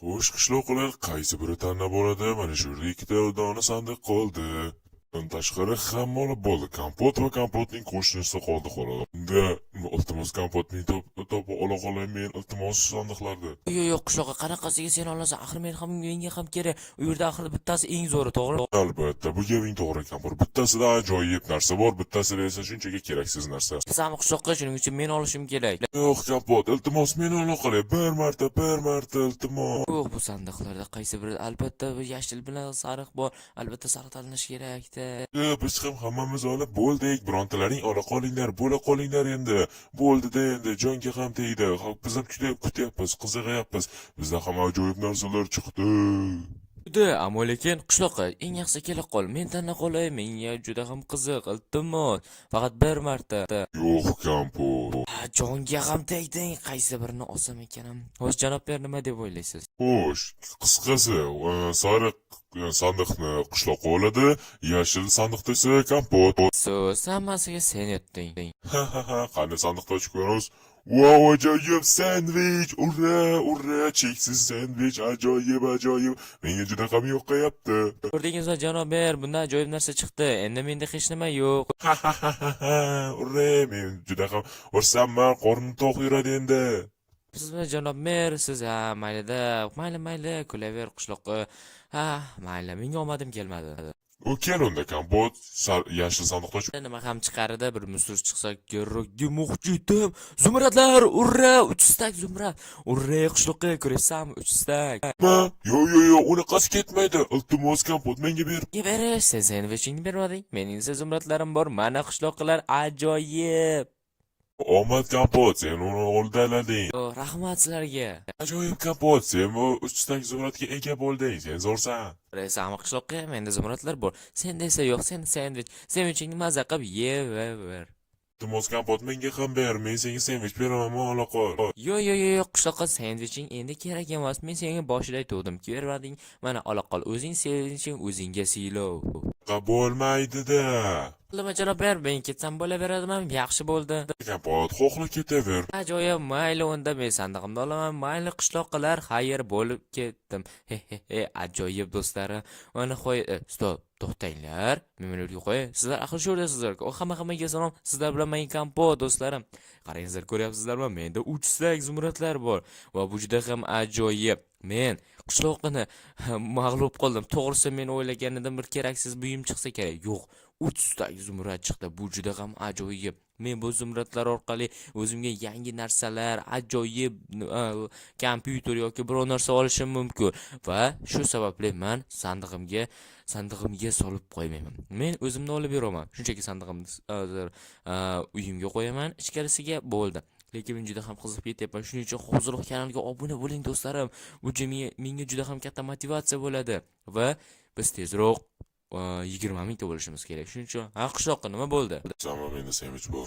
Xo'sh, qishloqlar qaysi biri tanlab oladi? Mana shu yerda ikkita dona sandiq qoldi. Undan tashqari hamma olib bo'ldi. Kompot va kompotning qo'shnisi qoldi xolos. Unda iltimos kompotning topa ola qolay men iltimos sandiqlarda. Yo'q, qishloqqa qanaqasiga sen olasan? Axir men ham menga ham kerak. U yerda axir bittasi eng zo'ri, to'g'ri? Albatta, bu gaping to'g'ri ekan. Bittasida ajoyib narsa bor, bittasida esa shunchaki keraksiz narsa. Sam qishloqqa shuning uchun men olishim kerak. Yo'q, kompot, iltimos meni ola qolay. Bir marta iltimos. Yo'q, bu sandiqlarda qaysi biri? Albatta bu yashil bilan sariq bor. Albatta sariq tanlash kerak-da. Biz ham hammamiz olib bo'ldik. Birontalaring ola qolinglar, bo'la qolinglar endi. Bo'ldi-da endi, jonga ham tegdi. Biz ham kutyapmiz, qiziqyapmiz. Bizda ham ajoyib narsalar chiqdi. Ammo lekin qishloqqa eng yaxshi kela qol. Men tanlab qolay. Menga juda ham qiziq. Iltimos, faqat bir marta. Yo'q, kompot. Jonga ham tegding. Qaysi birini olsam ekan? Xo'sh, janob ber, nima deb o'ylaysiz? Xo'sh, qisqasi, sariq sandiqni qishloqqa oladi, yashil sandiqda esa kompot. So'z hammasiga sen yetding. Qani sandiqni ochib ko'ramiz. Wow, ajoyib sandvich! Urra, cheksiz sandvich, ajoyib. Menga juda ham yoqayapti. Ko'rdingizmi janob ber, bundan ajoyib narsa chiqdi. Endi menda hech nima yo'q. Urra, men juda ham xursandman, qornim to'q yuradi endi. Sizmi janob mer, siz mayli-da, mayli, kulaver qishloqqa. Mayli, menga omadim kelmadi. U kel unda kompot, yashil sandiqni ochib. Nima ham chiqarida, bir musur chiqsa kerak demoqchi edim. Zumradlar, urra, 3 stak zumrad. Urra, qishloqqa ko'rasan, 3 stak. Yo'q, unaqasi ketmaydi. Iltimos kompot menga ber. Berish, sen sandvichingni bermading. Mening esa zumradlarim bor. Mana qishloqlar ajoyib. Omad kompot, sen uni o'ldalading. Rahmat sizlarga. Ajoyib kompot, sen bu 3 stak zumradga ega bo'lding. Sen zo'rsan. Resam qishloqqa menda zumradlar bor. Senda esa yo'q, sen sandvich. Sandvichingni maza qilib yever. Iltimos kompot menga ham ber. Men senga sandvich beraman, ola qol. Yo'q, qishloqqa sandviching endi kerak emas. Men senga boshida aytdim, berding. Mana ola qol. O'zing sandviching o'zingga siylov. Bo'lmaydi-da. Nima janob ber, men ketsam bo'laveradimi? Yaxshi bo'ldi. Kompot, xohla ketaver. Ajoyib, mayli unda men sandig'imni olaman. Mayli qishloqlar, xayr bo'lib ketdim. Ajoyib do'stlarim. Mana qo'y, stop, to'xtanglar. Men yo'lga qo'y. Sizlar axir shu yerdasizlar. Hammaga salom. Sizlar bilan men kompot do'stlarim. Qarangizlar, ko'ryapsizlarmi? Menda 3 stak zumradlar bor va bu juda ham ajoyib. Men qishloqni mag'lub qildim. To'g'risi men o'ylagan edim bir keraksiz buyum chiqsa kerak. Yo'q, 3 stak zumrad chiqdi. Bu juda ham ajoyib. Men bu zumradlar orqali o'zimga yangi narsalar, ajoyib kompyuter yoki biror narsa olishim mumkin va shu sababli men sandig'imga solib qo'ymayman. Men o'zimni olib yuraman. Shunchaki sandig'imni uyimga qo'yaman, ichkarisiga bo'ldi. Lekin men juda ham qiziqib ketyapman. Shuning uchun hozirroq kanalga obuna bo'ling do'stlarim. Bu menga juda ham katta motivatsiya bo'ladi va biz tezroq 20 mingta bo'lishimiz kerak. Shuning uchun qishloqqa nima bo'ldi? Sama menda sandvich bor.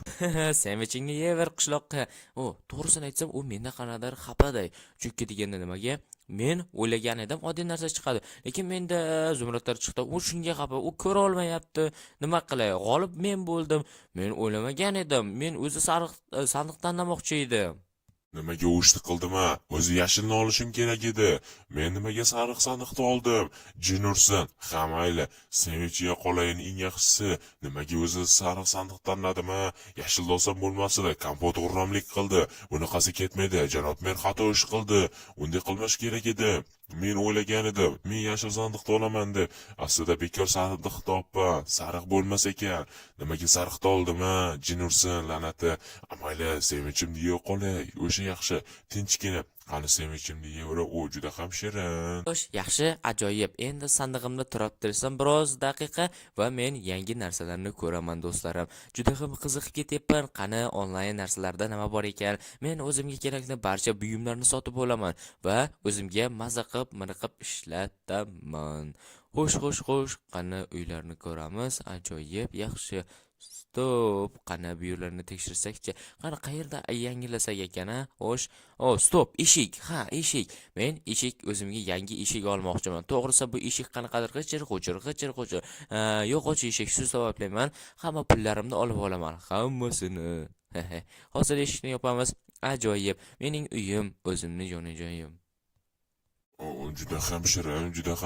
Sandvichingni yever qishloqqa. To'g'risini aytsam, u mendan qanaqadir xafaday. Chunki deganda nimaga? Men o'ylagan edim oddiy narsa chiqadi. Lekin menda zumradlar chiqdi. U shunga xafa. U ko'ra olmayapti. Nima qilay? G'olib men bo'ldim. Men o'ylamagan edim. Men o'zi sariq sandiq tanlamoqchi edim. Nimaga u ishni qildim-a? O'zi yashilni olishim kerak edi. Men nimaga sariq sandiqni oldim? Jin ursin. Ha mayli, sandvichga qolayin eng yaxshisi. Nimaga o'zi sariq sandiq tanladim-a? Yashilni olsam bo'lmasdi. Kompot g'urramlik qildi. Bunaqasi ketmaydi. Janob mer xato ish qildi. Unday qilmash kerak edi. Men o'ylagan edim, men yashil sandiqni olaman deb. Aslida bekor sandiq topman. Sariq bo'lmas ekan. Nimaga sariqni oldim-a? Jin ursin, la'nati. Mayli, sandvichimni yeb qolay. O'sha yaxshi, tinchgina. Qani sandvichimni yeyvera, u juda ham shirin. Xo'sh, yaxshi, ajoyib. Endi sandig'imda turib tursam biroz daqiqa va men yangi narsalarni ko'raman do'stlarim. Juda ham qiziqib ketyapman. Qani onlayn narsalarda nima bor ekan? Men o'zimga kerakli barcha buyumlarni sotib olaman va o'zimga maza qilib, miriqib ishlataman. Xo'sh, qani uylarni ko'ramiz. Ajoyib, yaxshi. Stop, qani bu yerlarni tekshirsak-chi? Qani qayerda yangilasak ekan-a? Xo'sh. Stop, eshik. Eshik. Men o'zimga yangi eshik olmoqchiman. To'g'risi bu eshik qanaqadir g'ijir. Yo'qoch eshik, shu sababli men hamma pullarimni olib olaman. Hammasini. Hozir eshikni yopamiz. Ajoyib. Mening uyim, o'zimning jonim. juda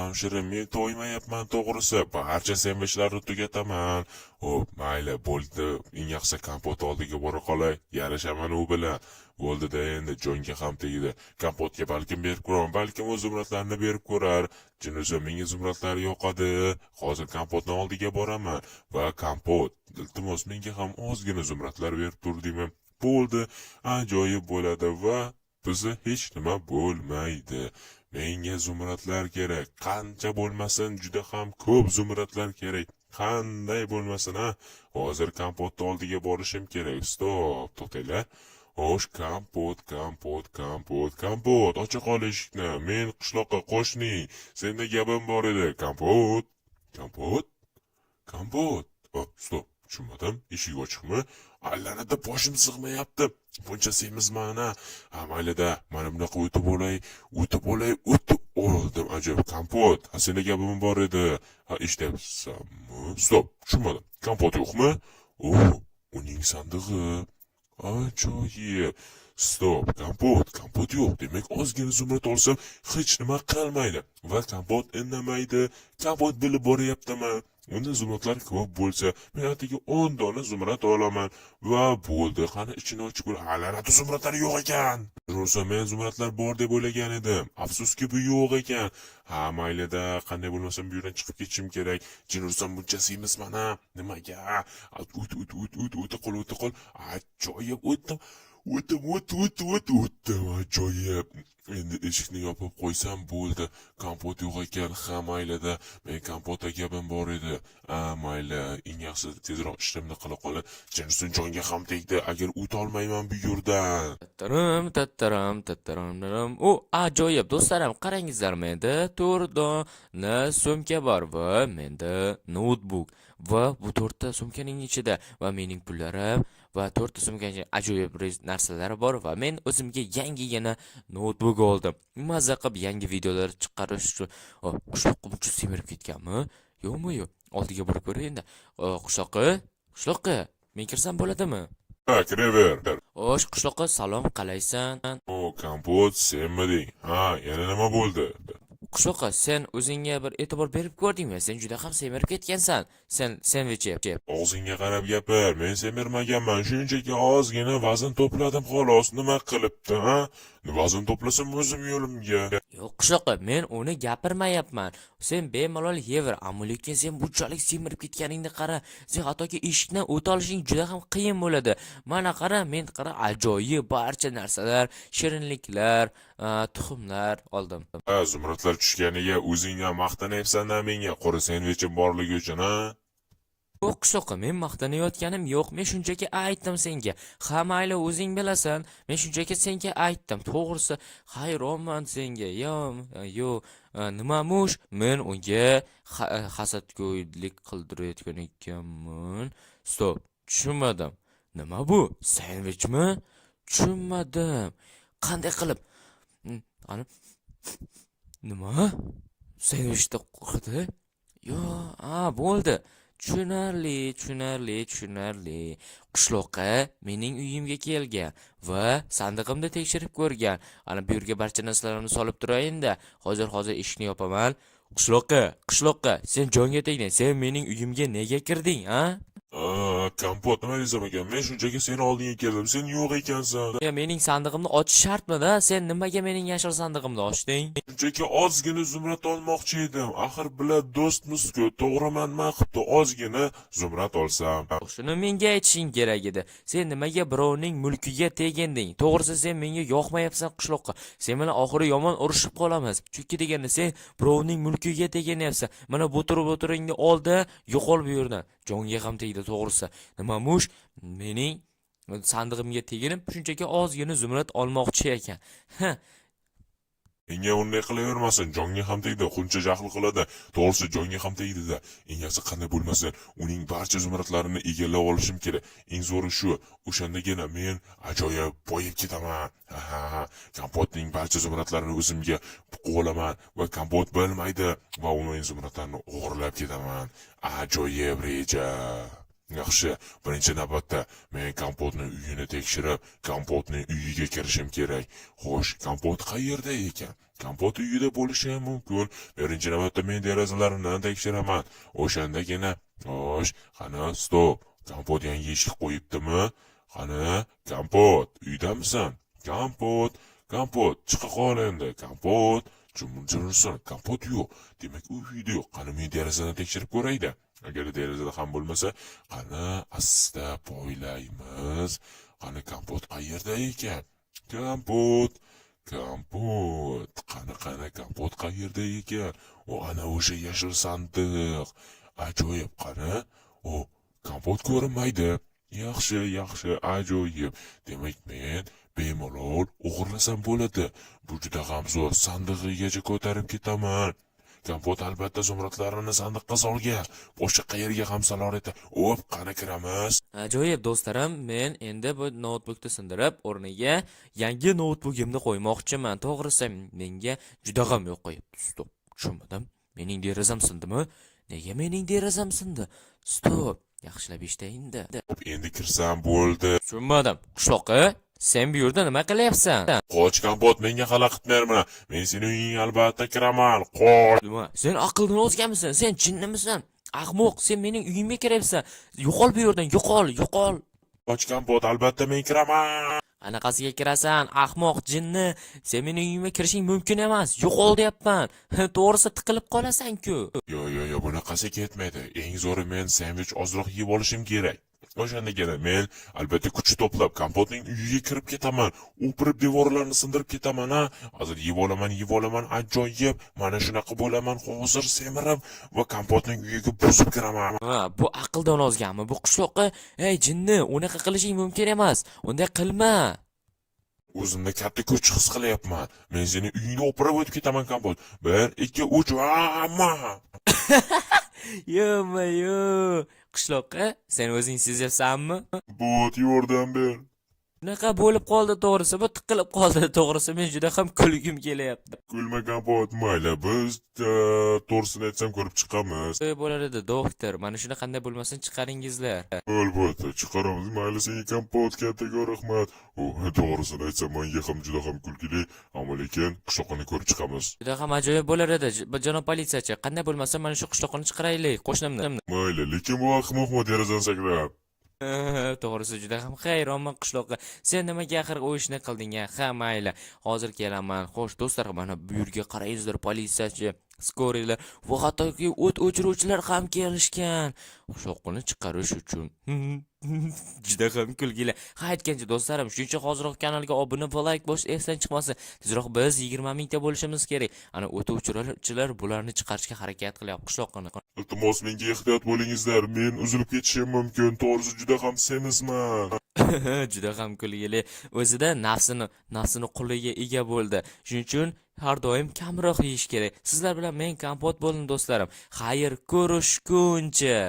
ham shirin. Men to'ymayapman to'g'risi. Barcha sendvichlarni tugataman. Hop, mayli, bo'ldi. Eng yaxshi kompot oldiga bora qolay. Yarashaman u bilan. Bo'ldi-da, endi jonga ham tegdi. Kompotga balkim berib ko'raman, balkim o'z zumradlarini berib ko'rar. Jinusa, menga zumradlar yoqadi. Hozir kompotning oldiga boraman va kompot, iltimos menga ham ozgina zumradlar berib tur deyman. Bo'ldi, ajoyib bo'ladi va bizda hech nima bo'lmaydi. Menga zumradlar kerak. Qancha bo'lmasin, juda ham ko'p zumradlar kerak. Qanday bo'lmasin, ha? Hozir kompotning oldiga borishim kerak. Stop, to'xtanglar. Xo'sh, kompot. Ocha qol eshikni. Men qishloqqa qo'shning. Senda gapim bor edi. Kompot. Stop. Tushunmadim. Eshik ochiqmi? Allanada boshim sig'mayapti. Buncha semizman-a. Mayli-da, mana bunaqa o'tib olay. Oldim, ajoyib. Kompot. Senda gapim bor edi. Eshityapsanmi? Stop. Tushunmadim. Kompot yo'qmi? Uning sandig'i. Ajoyib. Stop, kompot yo'q. Demak, ozgina zumrad olsam hech nima qilmaydi. Va kompot indamaydi. Kompot bilib boryaptimi? Unda zumradlar ko'p bo'lsa, men atigi 10 dona zumrad olaman. Va bo'ldi. Qani ichini ochib ko'r. Alanati zumradlar yo'q ekan. Ro'sa, men zumradlar bor deb o'ylagan edim. Afsuski bu yo'q ekan. Mayli-da, qanday bo'lmasam bu yerdan chiqib ketishim kerak. Jinursam buncha semizman-a. Nimaga? O'ta qol. Ajoyib o'tdim. Ajoyib. Endi eshikni yopib qo'ysam bo'ldi. Kompot yo'q ekan. Mayli-da, men kompotga gapim bor edi. Mayli, eng yaxshi tezroq ishimni qila qolib, Jinurson jonga ham tegdi. Agar o'tolmayman bu yerdan. Tattaram. O, ajoyib do'stlarim, qarangizlar, menda 4 dona sumka bor va menda notebook va bu 4 ta sumkaning ichida va mening pullarim va 4 ta sumkaning ajoyib narsalari bor va men o'zimga yangigina notebook oldim. Mazza qilib yangi videolar chiqarish uchun. Qishloqqa buncha semirib ketganmi? Yo'qmi? Oldiga borib ko'ray endi. Qishloqqa, men kirsam bo'ladimi? Kiraver. Xo'sh, qishloqqa salom, qalaysan? Kompot, senmiding? Yana nima bo'ldi? Qishloqqa, sen o'zingga bir e'tibor berib ko'rdingmi? Sen juda ham semirib ketgansan. Sen sendvich yeb. Og'zingga qarab gapir. Men semirmaganman. Shunchaki ozgina vazn to'pladim xolos. Nima qilibdi, ha? Vazn to'plasam o'zim yo'limga. Yo'q, qishloqqa, men uni gapirmayapman. Sen bemalol yever, ammo lekin sen bunchalik semirib ketganingni qara. Sen hattoki eshikdan o'ta olishing juda ham qiyin bo'ladi. Mana qara, men ajoyib barcha narsalar, shirinliklar, tuxumlar oldim. Zumradlar tushganiga o'zingdan maqtanyapsan-da menga qora sendvichim borligi uchun, ha? Yo'q, qishloqqa, men maqtanayotganim yo'q. Men shunchaki aytdim senga. Mayli, o'zing bilasan. Men shunchaki senga aytdim. To'g'risi, hayronman senga. Yo'q, nimamush? Men unga hasadgo'ylik qildirayotgan ekanman. Stop, tushunmadim. Nima bu? Sendvichmi? Tushunmadim. Qanday qilib? Nima? Sendvichda qo'rqdi? Bo'ldi. Tushunarli. Qishloqqa mening uyimga kelgan va sandig'imni tekshirib ko'rgan. Bu yerga barcha narsalarimni solib turayin-da. Hozir eshikni yopaman. Qishloqqa, sen jonga tegding. Sen mening uyimga nega kirding, ha? Kompot, nima desam ekan? Men shunchaki seni oldingga keldim. Sen yo'q ekansan. Mening sandig'imni ochish shartmi-da? Sen nimaga mening yashil sandig'imni ochding? Shunchaki ozgina zumrad olmoqchi edim. Axir bilan do'stmiz-ku. To'g'riman, nima qilibdi? Ozgina zumrad olsam. Shuni menga aytishing kerak edi. Sen nimaga birovning mulkiga teginding? To'g'risi, sen menga yoqmayapsan qishloqqa. Sen bilan oxiri yomon urushib qolamiz. Chunki deganda sen birovning mulkiga teganyapsan. Mana bu o'tiringni oldi, yo'qol bu yerdan. Jonga ham tegdi to'g'risi. Nimamush? Mening sandig'imga teginib, shunchaki ozgina zumrad olmoqchi ekan. Menga unday qilavermasin, jonga ham tegdi, quncha jahl qiladi. To'g'risi jonga ham tegdi-da. Eng yaxshi qanday bo'lmasin, uning barcha zumradlarini egallab olishim kerak. Eng zo'ri shu, o'shandagina men ajoyib boyib ketaman. Kompotning barcha zumradlarini o'zimga quvolaman va kompot bilmaydi va uning zumradlarini o'g'irlab ketaman. Ajoyib reja. Yaxshi, birinchi navbatda men kompotning uyini tekshirib, kompotning uyiga kirishim kerak. Xo'sh, kompot qayerda ekan? kompot uyida bo'lishi ham mumkin. Birinchi navbatda men derazalarini tekshiraman. O'shandagina, xo'sh, qani, stop. Kompot yangi eshik qo'yibdimi? Qani, kompot, uydamisan? Kompot, kompot, chiqa qol endi. Kompot, jumursin, kompot yo'q. Demak, u uyda yo'q. Qani, men derazani tekshirib ko'rayda. Agar derazada ham bo'lmasa, qani, asta poylaymiz. Qani, kompot qayerda ekan? Kompot, kompot, qani, kompot qayerda ekan? O, ana o'sha yashil sandiq. Ajoyib, qani? O, kompot ko'rinmaydi. Yaxshi, ajoyib. Demak, men bemalol o'g'irlasam bo'ladi. Bu juda g'amzo'r, sandig'igacha ko'tarib ketaman. Kompot albatta zumradlarini sandiqqa solgan. Boshqa qayerga ham solar edi. O'p, qani kiramiz. Ajoyib do'stlarim, men endi bu noutbukni sindirib, o'rniga yangi noutbugimni qo'ymoqchiman. To'g'risi, menga juda g'am yo'qyapti. Stop. Tushunmadim. Mening derazam sindimi? Nega mening derazam sindi? Stop. Yaxshilab eshitayinda. Endi kirsam bo'ldi. Tushunmadim. Qishloqqa, sen bu yerda nima qilyapsan? Qoch, kompot, menga xalaqit berma. Men sening uyingga albatta kiraman. Qoch. Nima? Sen aqldan ozganmisan? Sen jinnimisan? Ahmoq, sen mening uyimga kiryapsan. Yo'qol bu yerdan, yo'qol. Qoch, kompot, albatta men kiraman. Anaqasiga kirasan, ahmoq jinni. Sen mening uyimga kirishing mumkin emas. Yo'qol deyapman. To'g'risi tiqilib qolasan-ku. Yo, bunaqasi ketmaydi. Eng zo'ri men sandvich ozroq yeb olishim kerak. O'shandagina men albatta kuch to'plab kompotning uyiga kirib ketaman. O'pirib devorlarni sindirib ketaman, ha. Hozir yeb olaman, ajoyib. Mana shunaqa bo'laman, hozir semirib va kompotning uyiga buzib kiraman. Ha, bu aqldan ozganmi? Bu qishloqqa, ey jinni, unaqa qilishing mumkin emas. Unday qilma. O'zimda katta kuch his qilyapman. Men seni uyingga o'pirib o'tib ketaman, kompot. 1, 2, 3, amma. Yo. Qishloqqa, sen o'zing sezyapsanmi? Bot, yordam ber. Bunaqa bo'lib qoldi to'g'risi, bu tiqilib qoldi to'g'risi, men juda ham kulgim kelyapti. Kulma, kompot, mayli, biz to'g'risini aytsam ko'rib chiqamiz. Bo'lar edi, doktor, mana shuni qanday bo'lmasin chiqaringizlar. Albatta, chiqaramiz. Mayli, senga kompot, kattaga rahmat. To'g'risini aytsam, menga ham juda ham kulgili, ammo lekin qishloqni ko'rib chiqamiz. Juda ham ajoyib bo'lar edi, janob politsiyachi. Qanday bo'lmasa mana shu qishloqni chiqaraylik, qo'shnimni. Mayli, lekin bu ahmoq derazadan sakrab. To'g'risi juda ham hayronman qishloqqa. Sen nimaga axir u ishni qilding? Ha, mayli. Hozir kelaman. Xo'sh, do'stlar, mana bu yerga qarayingizlar, politsiyachi, skorilar va hattoki o't o'chiruvchilar ham kelishgan. Qishloqni chiqarish uchun. Juda ham kulgili. Ha, aytgancha do'stlarim, shuncha hoziroq kanalga obuna va like bosish esdan chiqmasin. Tezroq biz 20 mingta bo'lishimiz kerak. Ana o't o'chiruvchilar bularni chiqarishga harakat qilyapti qishloqni. Iltimos, menga ehtiyot bo'lingizlar. Men uzilib ketishim mumkin. To'g'risi juda ham semizman. Juda ham kulgili. O'zida nafsini quliga ega bo'ldi. Shuning uchun har doim kamroq yeyish kerak. Sizlar bilan men kompot bo'ldim do'stlarim. Xayr ko'rishguncha.